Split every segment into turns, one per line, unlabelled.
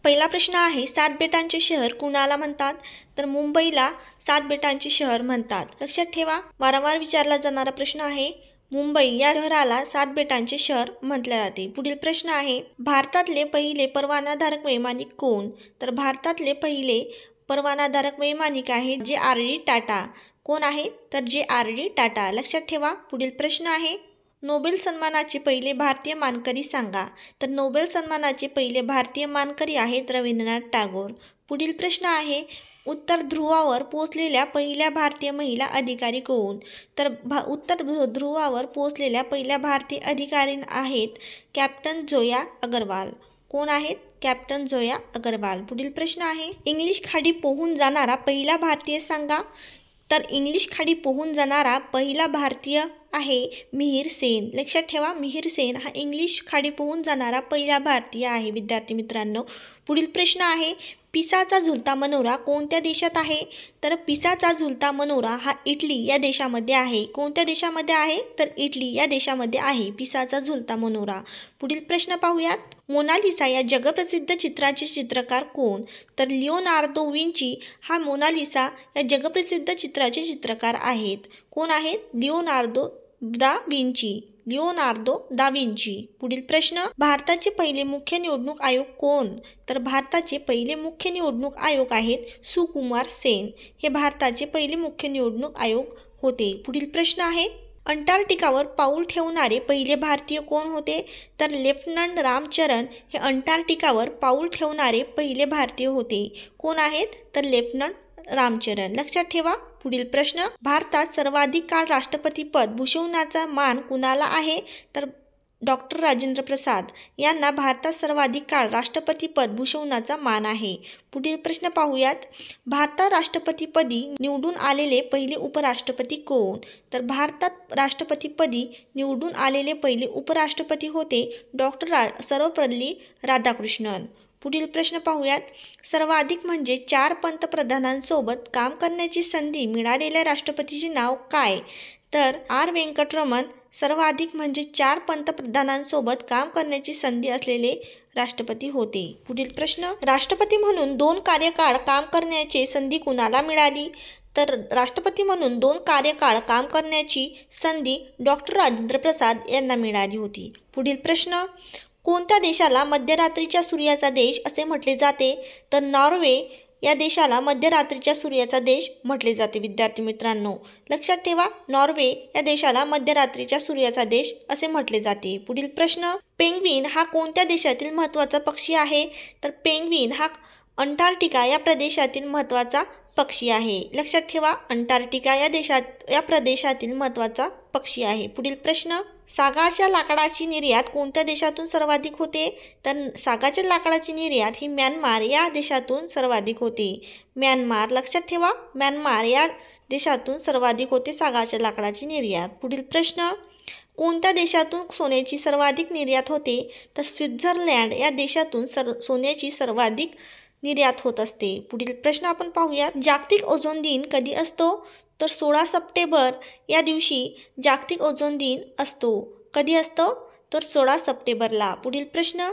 पहिला प्रश्न आहे, 7 बेटांचे शहर कुणाला म्हणतात? तर मुंबईला 7 बेटांचे शहर म्हणतात. लक्षात ठेवा, वारंवार विचारला जाणारा प्रश्न आहे. मुंबई या शहराला 7 बेटांचे शहर म्हटले जाते. पुढील प्रश्न आहे, भारतातले पहिले परवानाधारक वैमानिक कोण? तर भारतातले पहिले परवानाधारक वैमानिक आहे जे.आर.डी. टाटा. कोण आहे? तर जे.आर.डी. टाटा. लक्षात ठेवा. पुढील प्रश्न आहे, नोबेल सन्मानाचे पहिले भारतीय मानकरी सांगा. तर नोबेल सन्मानाचे पहिले भारतीय मानकरी आहेत रवींद्रनाथ टागोर. पुढील प्रश्न आहे, उत्तर ध्रुवावर पोहोचलेल्या पहिल्या भारतीय महिला अधिकारी कोण? तर उत्तर ध्रुवावर पोहोचलेल्या पहिल्या भारतीय अधिकारी आहेत कॅप्टन जोया अग्रवाल. कोण आहेत? कॅप्टन जोया अग्रवाल. पुढील प्रश्न आहे, इंग्लिश खाडी पोहून जाणारा पहिला भारतीय सांगा. तर इंग्लिश खाडी पोहून जाणारा पहिला भारतीय आहे मिहिर सेन. लक्षात ठेवा, मिहिर सेन हा इंग्लिश खाडी पोहून जाणारा पहिला भारतीय आहे विद्यार्थी मित्रांनो. पुढील प्रश्न आहे, पिसाचा झुलता मनोरा कोणत्या देशात आहे? तर पिसाचा झुलता मनोरा हा इटली या देशामध्ये आहे. कोणत्या देशामध्ये आहे? तर इटली या देशामध्ये आहे पिसाचा झुलता मनोरा. पुढील प्रश्न पाहूयात, मोनालिसा या जगप्रसिद्ध चित्राचे चित्रकार कोण? तर लिओनार्दो विंची हा मोनालिसा या जगप्रसिद्ध चित्राचे चित्रकार आहेत. कोण आहेत? Leonardo da Vinci. Leonardo da Vinci. पुढील प्रश्न, भारताचे पहिले मुख्य निवडणूक आयोग कोण? तर भारताचे पहिले मुख्य निवडणूक आयोग आहेत सुकुमार सेन. हे भारताचे पहिले मुख्य निवडणूक आयोग होते. पुढील प्रश्न आहे, अंटार्क्टिकावर पाऊल ठेवणारे पहिले भारतीय कोण होते? तर लेफ्टनंट रामचरण हे अंटार्क्टिकावर पाऊल ठेवणारे पहिले भारतीय होते. कोण आहेत? तर लेफ्टनंट रामचरण. लक्षात ठेवा. पुढील प्रश्न, भारतात सर्वाधिक काळ राष्ट्रपतीपद भूषवण्याचा मान कुणाला आहे? तर डॉक्टर राजेंद्र प्रसाद यांना भारतात सर्वाधिक काळ राष्ट्रपतीपद भूषवण्याचा मान आहे. पुढील प्रश्न पाहूयात, भारतात राष्ट्रपतीपदी निवडून आलेले पहिले उपराष्ट्रपती कोण? तर भारतात राष्ट्रपतीपदी निवडून आलेले पहिले उपराष्ट्रपती होते डॉक्टर सर्वपल्ली राधाकृष्णन. पुढील प्रश्न पाहूयात, सर्वाधिक म्हणजे 4 पंतप्रधानांसोबत काम करण्याची संधी मिळालेल्या राष्ट्रपतीचे नाव काय? तर आर व्यंकटरमण सर्वाधिक म्हणजे 4 पंतप्रधानांसोबत काम करण्याची संधी असलेले राष्ट्रपती होते. पुढील प्रश्न, राष्ट्रपती म्हणून 2 कार्यकाळ काम करण्याची संधी कुणाला मिळाली? तर राष्ट्रपती म्हणून 2 कार्यकाळ काम करण्याची संधी डॉक्टर राजेंद्र प्रसाद यांना मिळाली होती. पुढील प्रश्न, कोणत्या देशाला मध्यरात्रीच्या सूर्याचा देश असे म्हटले जाते? तर नॉर्वे या देशाला मध्यरात्रीच्या सूर्याचा देश म्हटले जाते विद्यार्थी मित्रांनो. लक्षात ठेवा, नॉर्वे या देशाला मध्यरात्रीच्या सूर्याचा देश असे म्हटले जाते. पुढील प्रश्न, पेंग्विन हा कोणत्या देशातील महत्त्वाचा पक्षी आहे? तर पेंग्विन हा अंटार्क्टिका या प्रदेशातील महत्त्वाचा पक्षी आहे. लक्षात ठेवा, अंटार्क्टिका या प्रदेशातील महत्त्वाचा पक्षी आहे. पुढील प्रश्न, सागाच्या लाकडाची निर्यात कोणत्या देशातून सर्वाधिक होते? तर सागाच्या लाकडाची निर्यात ही म्यानमार या देशातून सर्वाधिक होते. म्यानमार. लक्षात ठेवा, म्यानमार या देशातून सर्वाधिक होते सागाच्या लाकडाची निर्यात. पुढील प्रश्न, कोणत्या देशातून सोन्याची सर्वाधिक निर्यात होते? तर स्वित्झर्लंड या देशातून सोन्याची सर्वाधिक निर्यात होत असते. पुढील प्रश्न आपण पाहूया, जागतिक ओझोन दिन कधी असतो? तर 16 सप्टेंबर या दिवशी जागतिक ओझोन दिन असतो. कधी असतो? तर 16 सप्टेंबरला. पुढील प्रश्न,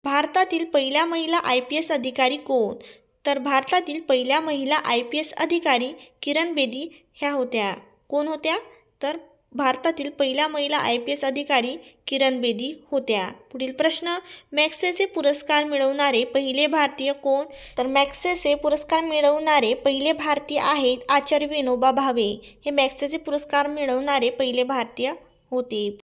भारतातील पहिल्या महिला IPS अधिकारी कोण? तर भारतातील पहिल्या महिला IPS अधिकारी किरण बेदी ह्या होत्या. कोण होत्या? तर भारतातील पहिल्या महिला IPS अधिकारी किरण बेदी होत्या. पुढील प्रश्न, मॅग्सेसे पुरस्कार मिळवणारे पहिले भारतीय कोण? तर मॅग्सेसे पुरस्कार मिळवणारे पहिले भारतीय आहेत आचार्य विनोबा भावे. हे मॅग्सेसे पुरस्कार मिळवणारे पहिले भारतीय होते.